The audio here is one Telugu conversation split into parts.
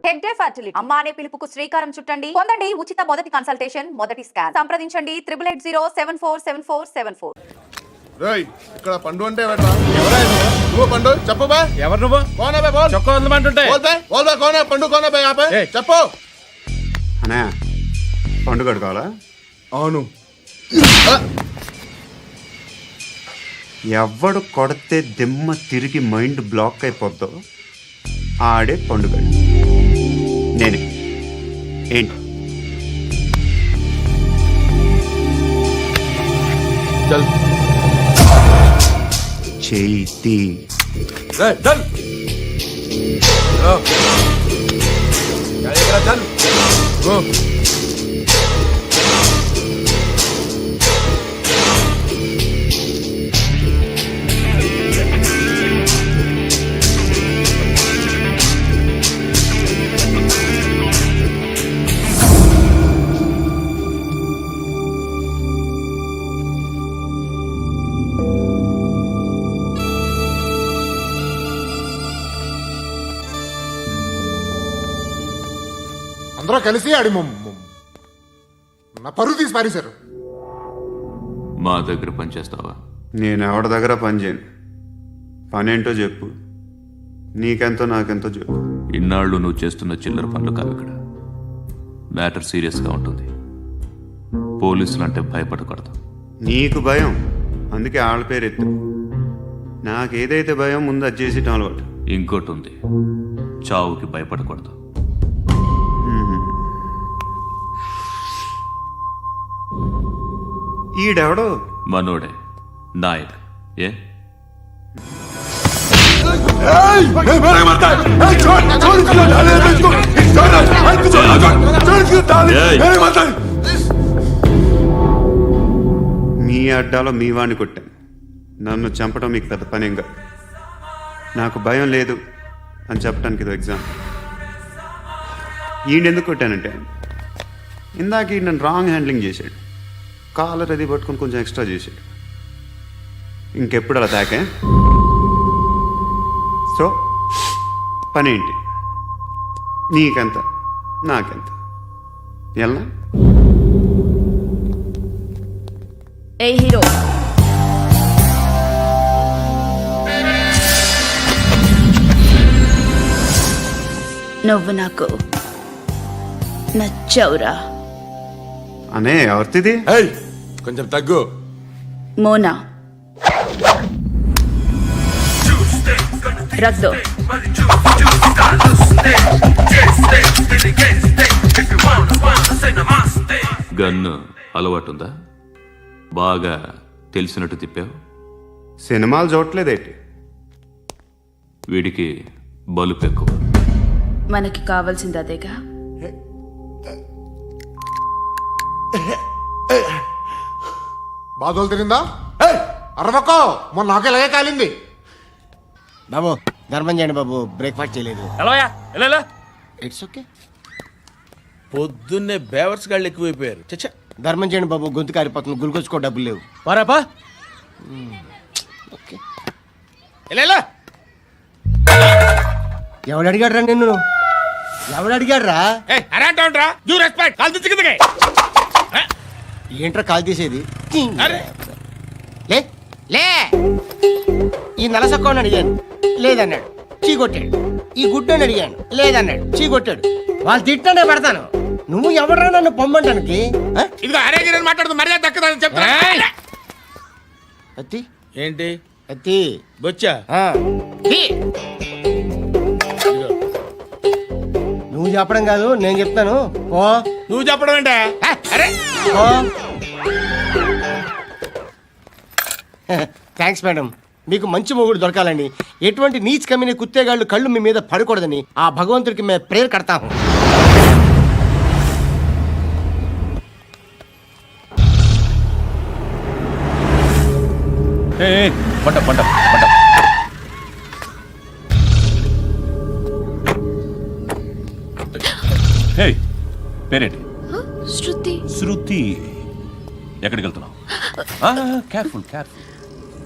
హెగ్డే ఫర్టిలిటీ అమ్మ అనే పిలుపుకు శ్రీకారం చుట్టండి. పొందండి ఉచిత మొదటి కన్సల్టేషన్, మొదటి స్కాన్. సంప్రదించండి 8880747474. రేయ్, ఇక్కడ పండు అంటే నువ్వు పండు చెప్పు బా. ఎవరు నువ్వు? కోనా బే బోల్. చొక్కా వదలమంటుంటే బోల్ బే బోల్ బే కోనా పండు కోనా బే ఆపే చెప్పు. అన్నయ్య పండు కడుకోవాలా? అవును. ఎవడు కొడితే దిమ్మ తిరిగి మైండ్ బ్లాక్ అయిపోద్దో ఆడే పండుగ. నేనే. ఏంటి చల్ చేతి రేయ్ చల్. చల్ గో. అందరూ కలిసి ఆడి నా పరువు తీసి పారేశారు. మా దగ్గర పనిచేస్తావా? నేను ఎవరి దగ్గర పని చేయను. పనేంటో చెప్పు. నీకెంతో నాకెంతో చెప్పు. ఇన్నాళ్ళు నువ్వు చేస్తున్న చిల్లర పనులు కావు ఇక్కడ. మ్యాటర్ సీరియస్గా ఉంటుంది. పోలీసులు అంటే భయపడకూడదు. నీకు భయం, అందుకే ఆళ్ళ పేరు ఎత్తు. నాకేదైతే భయం ముందు అది చేసి అలవాటు. ఇంకోటి ఉంది, చావుకి భయపడకూడదు. ఈడెవడో మనోడే నాయక్. ఏ మీ అడ్డాలో మీ వాణ్ణి కొట్టాను. నన్ను చంపడం మీకు పెద్ద పనేంగా. నాకు భయం లేదు అని చెప్పడానికి ఇది ఎగ్జామ్. ఈయనెందుకు కొట్టానంటే ఇందాక ఈ నన్ను రాంగ్ హ్యాండ్లింగ్ చేశాడు. కాలర్ అది పట్టుకొని కొంచెం ఎక్స్ట్రా చేశాడు. ఇంకెప్పుడు అలా తాకే. సో పనేంటి? నీకెంత నాకెంత ఎలా? ఏ హీరో, నువ్వు నాకు నచ్చవురా. అనే ఎవరిది? కొంచెం తగ్గు. మోనా రక్దో. గన్ను అలవాటుందా? బాగా తెలిసినట్టు తిప్పావు. సినిమాలు చూడట్లేదేంటి? వీడికి బలుపు ఎక్కువ. మనకి కావాల్సింది అదేగా. బాధలు తిరిందా? అరవకో, మొన్న నాకు ఇలాగే కాలింది. బాబు ధర్మం చేయండి బాబు, బ్రేక్ఫాస్ట్ చేయలేదు. It's okay. పొద్దున్నే బేవర్స్ గాళ్ళు ఎక్కువైపోయారు. చచ్చా, ధర్మం చేయండి బాబు, గొంతు కారిపోతుంది, గురికొచ్చుకో డబ్బులు లేవు. పారాపా. ఓకే. ఎవడు అడిగాడు రా నిన్ను? ఎవడు అడిగాడు రా? ఏంట్రా కాల్ తీసేది? లే లే. ఈ నలసక్కని అడిగాను, లేదన్నాడు, చీ కొట్టాడు. ఈ గుడ్డని అడిగాను, లేదన్నాడు, చీ కొట్టాడు. వాళ్ళు తిట్టానే పెడతాను. నువ్వు ఎవడరా నన్ను పొమ్మంటానికి? మాట్లాడుతూ మర్యాద దక్కదని చెప్తా. అత్తి ఏంటి అత్తి బొచ్చా? నువ్వు చెప్పడం కాదు, నేను చెప్తాను. ఓ నువ్వు చెప్పడం ఏంటే? అరే థ్యాంక్స్ మేడం. మీకు మంచి మొగుడు దొరకాలని, ఎటువంటి నీచ్ కమ్మిన కుత్తేగాళ్ళు కళ్ళు మీ మీద పడకూడదని ఆ భగవంతుడికి మేము ప్రేయర్ కడతాము. పంట పంట పంట. హే, పేరేంటి? శృతి. శృతి. ఎక్కడికి వెళ్తున్నావు? Careful careful.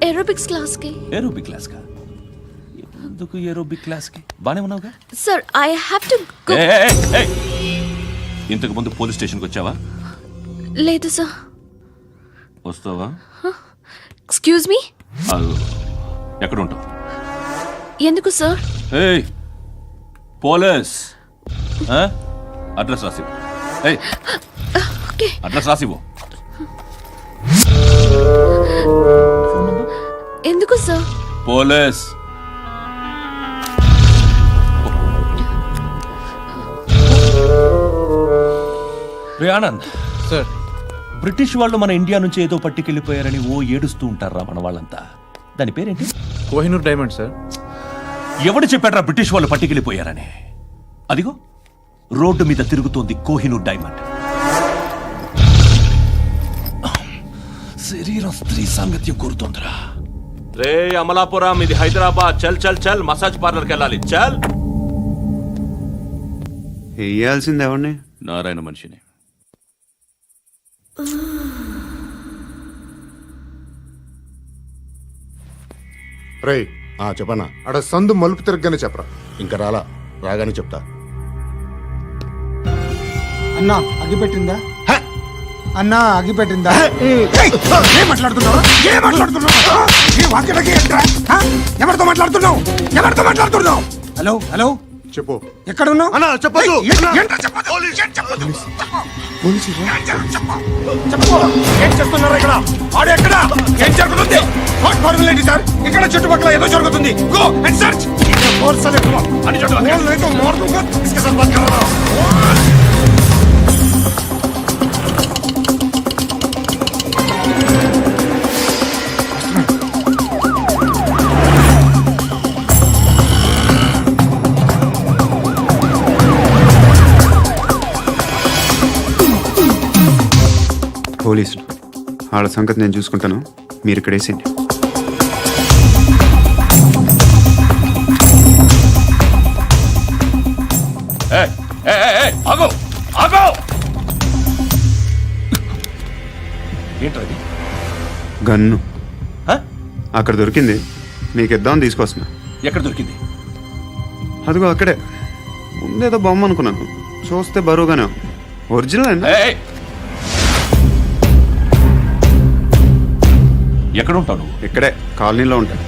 ఏరోబిక్స్ క్లాస్ కి. ఏరోబిక్ క్లాస్ కా? ఎందుకు ఏరోబిక్ క్లాస్కి బానే ఉన్నావుగా? Sir I have to go. ఏయ్, ఏయ్, ఏయ్. ఇంతకు ముందు పోలీస్ స్టేషన్కి వచ్చావా? లేదు సార్. వస్తావా? Excuse me. అదో, ఎక్కడ ఉంటావు? ఎందుకు సార్? ఏయ్ పోలీస్, ఆ? అడ్రస్ రాసివ్వు. ఏయ్ ఓకే. అడ్రస్ రాసివ్వు. ఎందుకు సార్? పోలీస్. రే ఆనంద్ సార్, బ్రిటిష్ వాళ్ళు మన ఇండియా నుంచి ఏదో పట్టుకెళ్ళిపోయారని ఓ ఏడుస్తూ ఉంటారా మన వాళ్ళంతా? దాని పేరేంటి? Kohinoor diamond sir. ఎవడు చెప్పాడ్రా బ్రిటిష్ వాళ్ళు పట్టుకెళ్ళిపోయారని? అదిగో రోడ్డు మీద తిరుగుతోంది కోహినూర్ డైమండ్. శరీరం స్త్రీ సాంగత్యం కోరుతోందిరా. రే అమలాపురం, ఇది హైదరాబాద్. చల్ చల్ చల్, మసాజ్ పార్లర్కి వెళ్ళాలి. చల్. వేయాల్సింది ఎవరిని? నారాయణ మనిషిని. రేయ్ చెప్పనా, అక్కడ సందు మలుపు తిరగగానే చెప్పరా. ఇంకా రాగానే చెప్తా. అన్నా అగిపెట్టిందా? అన్నా అగిపెట్టిందా? ఏం మాట్లాడుతున్నావు? ఏం మాట్లాడుతున్నావు? ఎవరితో మాట్లాడుతున్నావు? ఎవరితో మాట్లాడుతున్నావు? హలో హలో, చెప్పు. ఎక్కడ ఉన్నావు? అన్నా చెప్పదు. ఏం చేస్తున్నారు ఇక్కడ? ఆడు ఎక్కడ? ఏం జరుగుతుంది? వాట్ ఫార్మల్ ఏంటి సార్? ఇక్కడ చుట్టుపక్కల ఏదో జరుగుతుంది. Go and search. అని పోలీసులు వాళ్ళ సంగతి నేను చూసుకుంటాను, మీరు ఇక్కడ వేసేయండి. ఆగో ఆగో. ఏంటది? గన్ను అక్కడ దొరికింది, మీకు ఇద్దామని తీసుకొస్తున్నా. ఎక్కడ దొరికింది? అదిగో అక్కడే. ముందేదో బొమ్మ అనుకున్నాను, చూస్తే బరువుగానే ఉంది. ఒరిజినల్ అండి. ఎక్కడ ఉంటావు నువ్వు? ఇక్కడే కాలనీలో ఉంటాను.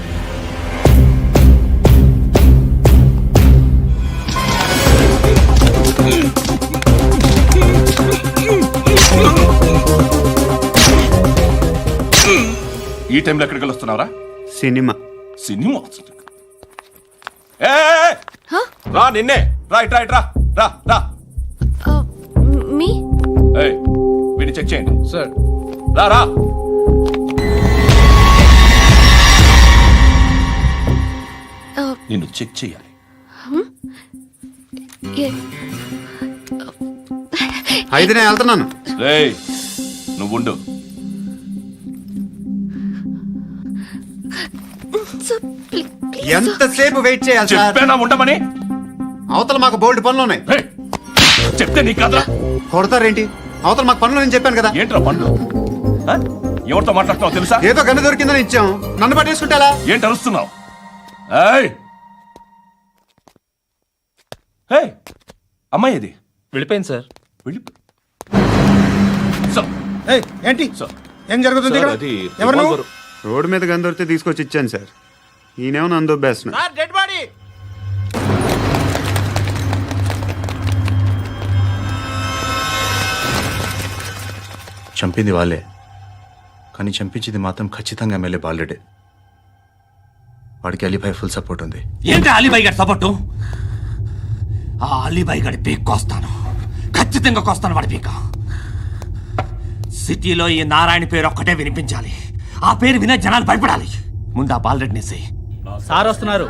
ఈ టైంలో ఎక్కడికి వస్తున్నావురా? సినిమా. సినిమా? రా, నిన్నే. రా ఇట్రా ఇట్రా. రా రా. మీ వీడిని చెక్ చేయండి. సార్, రా రా. నిన్ను చెక్ చేయాలి. అయితే నేను వెళ్తున్నాను. రేయ్ నువ్వుండు. ఎంతసేపు వెయిట్ చేయాలి సార్? చెప్పేనా ఉండమని? అవతల మాకు బోల్డ్ పనులు ఉన్నాయి. రేయ్, చెప్తే నీకు కాదురా. కొడతారేంటి? అవతల మాకు పనులు నేను చెప్పాను కదా. ఏంట్రా పనులు? ఆ? ఎవరితో మాట్లాడుతున్నావు తెలుసా? ఏదో గన్ను దొరికిందని ఇచ్చాం, నన్ను పట్టేసుకుంటా. ఏంటి అరుస్తున్నావు? ఏయ్ ఏయ్, అమ్మాయి ఇది వెళ్ళిపోయింది సార్. వెళ్ళి సార్. ఏయ్, ఏంటి సార్. ఏం జరుగుతుంది ఇక్కడ? అది ఎవరు నువ్వు? రివాల్వర్. రోడ్డు మీద గన్ను దొరికితే తీసుకొచ్చి ఇచ్చాను సార్. ఈయనేమో నన్ను దొబ్బేస్తున్నా. Dead body. చంపింది వాళ్ళే, కానీ చంపించింది మాత్రం ఖచ్చితంగా ఎమ్మెల్యే బాలుడే. వాడికి అలీభాయ్ ఫుల్ సపోర్ట్ ఉంది. ఏంటి అలీబాయి గారి సపోర్టు? ఆ అలీబాయి గారి పీక్ కోస్తాను, ఖచ్చితంగా కోస్తాను వాడి పీక. సిటీలో ఈ నారాయణ పేరు ఒక్కటే వినిపించాలి. ఆ పేరు వినే జనాలు భయపడాలి. ముందు ఆ బాలరెడ్డిని వేసేయ్. సార్ వస్తున్నారు.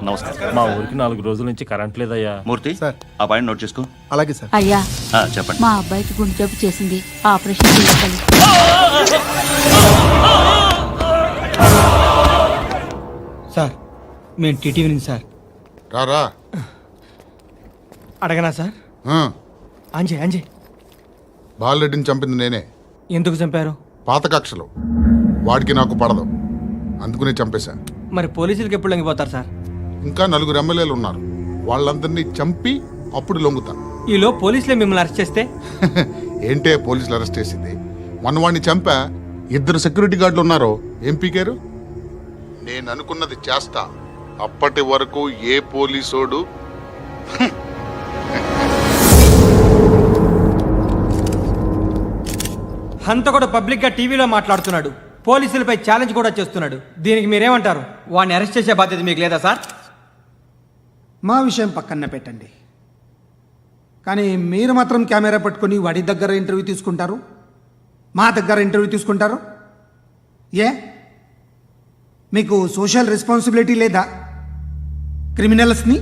నమస్కారం. మా ఊరికి 4 రోజుల నుంచి కరెంట్ లేదయ్యా. మూర్తి, ఆ పాయింట్ నోట్ చేసుకో. అలాగే సార్. అయ్యా, చెప్పండి. మా అబ్బాయికి గుండె జబ్బు చేసింది, ఆపరేషన్ చేయాలి. సార్ మేము టీటీవీ నుంచి సార్. రా. అడగనా సార్? అంజయ్ బాలరెడ్డిని చంపింది నేనే. ఎందుకు చంపారు? పాత కక్షలు. వాడికి నాకు పడదు, అందుకునే చంపేశా. మరి పోలీసులకి ఎప్పుడు లొంగిపోతారు సార్? ఇంకా 4 ఎమ్మెల్యేలు ఉన్నారు. వాళ్ళందరినీ చంపి అప్పుడు లొంగుతా. ఈలో పోలీసులే మిమ్మల్ని అరెస్ట్ చేస్తే? ఏంటే పోలీసులు అరెస్ట్ చేసింది? మొన్న వాడిని చంపా. 2 సెక్యూరిటీ గార్డులు ఉన్నారో ఏం పీకారు? నేను అనుకున్నది చేస్తా. అప్పటి వరకు ఏ పోలీసోడు హంతకుడు పబ్లిక్ గా టీవీలో మాట్లాడుతున్నాడు, పోలీసులపై ఛాలెంజ్ కూడా చేస్తున్నాడు. దీనికి మీరేమంటారు? వాడిని అరెస్ట్ చేసే బాధ్యత మీకు లేదా సార్? మా విషయం పక్కన పెట్టండి, కానీ మీరు మాత్రం కెమెరా పట్టుకొని వాడి దగ్గర ఇంటర్వ్యూ తీసుకుంటారు, మా దగ్గర ఇంటర్వ్యూ తీసుకుంటారు. ఏ మీకు సోషల్ రెస్పాన్సిబిలిటీ లేదా? క్రిమినల్స్ని,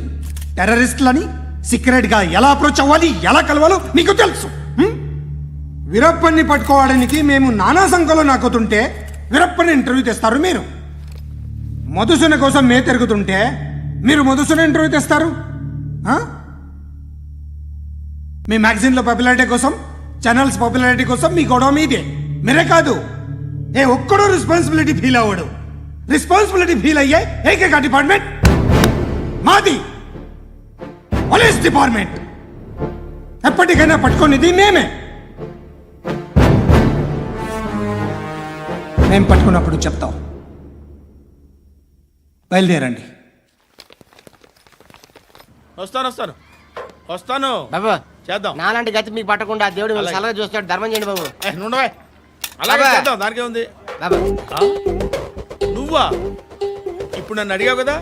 టెర్రరిస్టులని సీక్రెట్గా ఎలా అప్రోచ్ అవ్వాలి, ఎలా కలవాలో మీకు తెలుసు. వీరప్పన్ని పట్టుకోవడానికి మేము నానా సంఖ్యలో నాకుతుంటే వీరప్పని ఇంటర్వ్యూ తెస్తారు మీరు. మధుసూన కోసం మే తిరుగుతుంటే మీరు మధుసూన ఇంటర్వ్యూ తెస్తారు. మీ మ్యాగజైన్లో పాపులారిటీ కోసం, ఛానల్స్ పాపులారిటీ కోసం మీ గొడవ మీదే. మీరే కాదు, ఏ ఒక్కడో రెస్పాన్సిబిలిటీ ఫీల్ అవ్వడు. రెస్పాన్సిబిలిటీ ఫీల్ అయ్యే ఏకైక డిపార్ట్మెంట్ మాది, పోలీస్ డిపార్ట్మెంట్. ఎప్పటికైనా పట్టుకునేది మేమే. మేము పట్టుకున్నప్పుడు చెప్తాం. బయలుదేరండి. వస్తాను బాబు చేద్దాం. నాలాంటి గతి మీకు పట్టకుండా దేవుడు మిమ్మల్ని సలహా చూస్తాడు. ధర్మం చేయండి బాబు. నుండవే, అలాగే అబ్బా. చేద్దాం. దానికే ఉంది. బాబు నువ్వా ఇప్పుడు నన్ను అడిగావు కదా,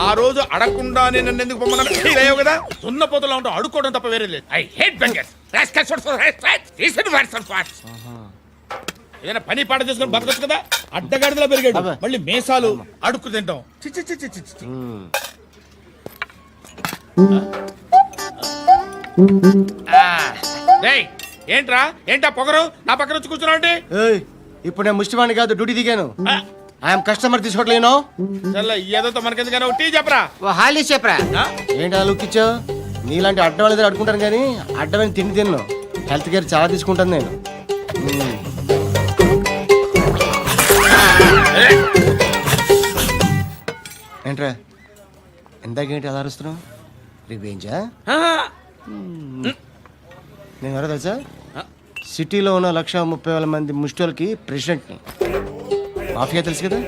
ఆ రోజు అడగకుండానే నన్ను ఎందుకు పొమ్మన్నాను ఫీల్ అయ్యావు కదా. సున్న పోతలో ఉంటావు, అడుక్కోవడం తప్ప వేరే లేదు. I hate bangers. ఏదైనా పని పాట చేసుకుని బతకొచ్చు కదా. అడ్డగాడిదలా పెరిగాడు, అబ్బా. మళ్ళీ మేసాలు అడుక్కు తింటాం. చి చి చి చి చి చి. డేయ్, ఏంట్రా ఏంటా పొగరు నా పక్కన వచ్చి కూర్చున్నావు అంటే? ఏయ్, ఇప్పుడు నేను ముష్టివాణి కాదు, డ్యూటీ దిగాను. ఐఎమ్ కస్టమర్ తీసుకోవట్లేను. చల్ల ఏదో మనకెందుకైనా టీ చెప్పరా. ఓ హాలీ చెప్పరా. ఆ? ఏంటి అలా లుక్ ఇచ్చావు? నీలాంటి అడ్డం వాళ్ళ దగ్గర అడుకుంటాను కానీ అడ్డమైన తిండి తిన్ను. హెల్త్ కేర్ చాలా తీసుకుంటాను నేను. ఏంట్రా ఎందాకేంటి అలా అరుస్తున్నావు? రివేంజా? నేను ఎవరో తెలుసా? సిటీలో ఉన్న 130,000 మంది ముష్టిలకి ప్రెసిడెంట్ని. మాఫియా తెలుసు కదా,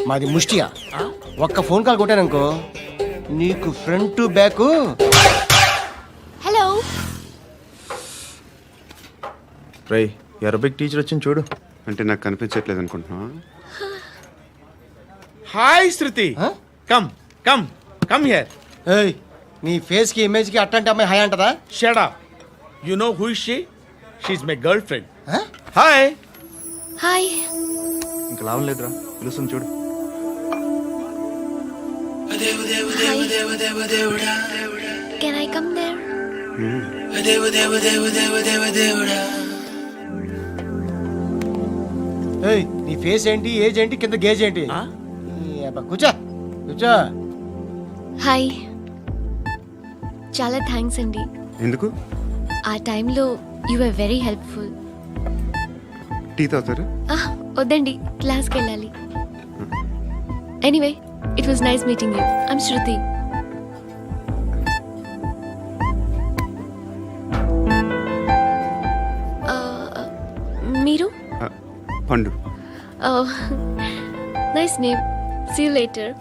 మాది ముష్టియా. ఒక్క ఫోన్ కాల్ కొట్టాననుకో నీకు ఫ్రంట్ టు బ్యాక్. హలో. రై అరబిక్ టీచర్ వచ్చింది చూడు. అంటే నాకు కనిపించట్లేదు అనుకుంటున్నా. Hi Shruti, come come come here. ఏయ్, నీ ఫేస్ కి ఇమేజ్ కి అట్టంటే అమ్మాయి హాయ్ అంటదా? Shut up. You know who is she? She is my girlfriend. Hi. Hi. ఇంకా లాభం లేదురా, పిలుస్తుంది చూడు. Can I come there? ఏయ్, నీ ఫేస్ ఏంటి, ఏజ్ ఏంటి, కింద గేజ్ ఏంటి? ఈ అబ్బా, కూర్చో కూర్చో. హాయ్. చాలా థ్యాంక్స్ అండి. ఎందుకు? ఆ టైంలో you are very helpful. Tea తాగుతారు? వద్దండి, క్లాస్కి వెళ్ళాలి. Anyway, it was nice meeting you. I'm Shruti. మీరు? Pandu. Nice name. See you later.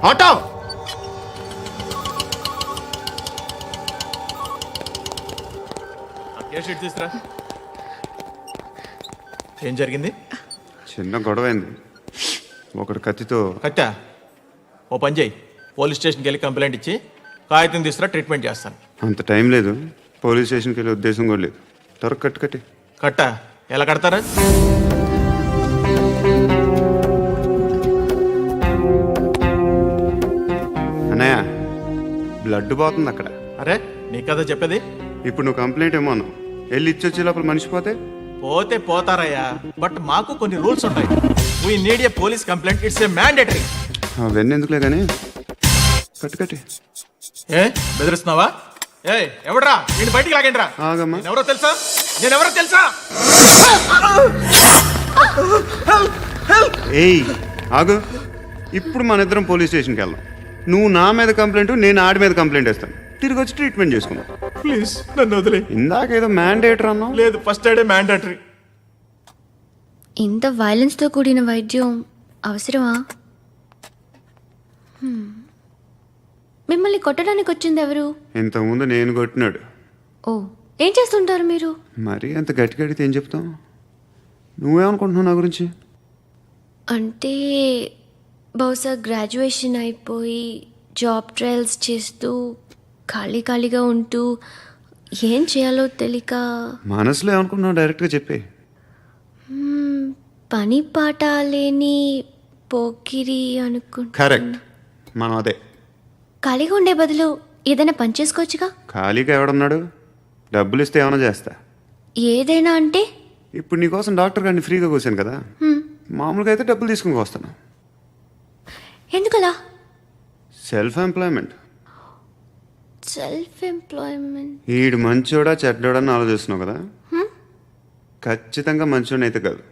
Auto తీసుకురా. ఏం జరిగింది? చిన్న గొడవ అయింది. ఒకడు కత్తితో. కట్టా, ఓ పని చేయి, పోలీస్ స్టేషన్కి వెళ్ళి కంప్లైంట్ ఇచ్చి కాగితం తీసుకురా, ట్రీట్మెంట్ చేస్తాను. అంత టైం లేదు, పోలీస్ స్టేషన్కి వెళ్ళే ఉద్దేశం కూడా లేదు. త్వరగా కట్టి. కట్టా, ఎలా కడతారా? అన్నయ్య, బ్లడ్ పోతుంది అక్కడ. అరే, నీ కదా చెప్పేది. ఇప్పుడు నువ్వు కంప్లైంట్ ఏమో అన్నావు. వెళ్ళి ఇచ్చొచ్చే లోపల మనిషి పోతే పోతే పోతారయ్యా, బట్ మాకు కొన్ని రూల్స్ ఉంటాయి. We need a police complaint, it's a mandatory. అవన్నీ ఎందుకులే కానీ కట్టి ఏ బెదిరిస్తున్నావా? ఏ ఎవడ్రా నేను బయటికి లాగండిరా. ఆగమ్మా. ఎవరో తెలుసా? నేనెవరో తెలుసా? ఏయ్ ఆగు. ఇప్పుడు మన ఇద్దరం పోలీస్ స్టేషన్కి వెళ్దాం. నువ్వు నా మీద కంప్లైంట్, నేను ఆడి మీద కంప్లైంట్ వేస్తాను. తిరిగి వచ్చి ట్రీట్మెంట్ చేసుకుందాం. ప్లీజ్ నన్ను వదిలే. ఇందాక ఏదో మ్యాండేటర్ అన్నావు. లేదు, ఫస్ట్ ఎయిడే మ్యాండేటరీ. ఇంత వైలెన్స్తో కూడిన వైద్యం అవసరమా? మిమ్మల్ని కొట్టడానికి వచ్చింది ఎవరు? ఇంతకుముందు నేను కొట్టినాడు. ఓ, ఏం చేస్తుంటారు మీరు? మరి అంత గట్టిగా అడిగితే ఏం చెప్తాం? నువ్వేమనుకుంటున్నావు నా గురించి? అంటే బహుశా గ్రాడ్యుయేషన్ అయిపోయి జాబ్ ట్రయల్స్ చేస్తూ ఖాళీగా ఉంటూ ఏం చేయాలో తెలియక మనసులో ఏమనుకుంటున్నావు డైరెక్ట్గా చెప్పే. పని పాట లేని పోకిరి అనుకుంటా. కరెక్ట్, మనం అదే. ఖాళీగా ఉండే బదులు ఏదైనా పని చేసుకోవచ్చుగా. ఖాళీగా ఎవడున్నాడు? డబ్బులు ఇస్తే ఏమైనా చేస్తా. ఏదైనా అంటే? ఇప్పుడు నీకోసం డాక్టర్ గారిని ఫ్రీగా కూర్చాను కదా, మామూలుగా అయితే డబ్బులు తీసుకుని వస్తాను. ఎందుకలా? Self employment. Self employment. ఈడు మంచోడా చెడ్డోడా అని ఆలోచిస్తున్నావు కదా. ఖచ్చితంగా మంచోడని అయితే కాదు.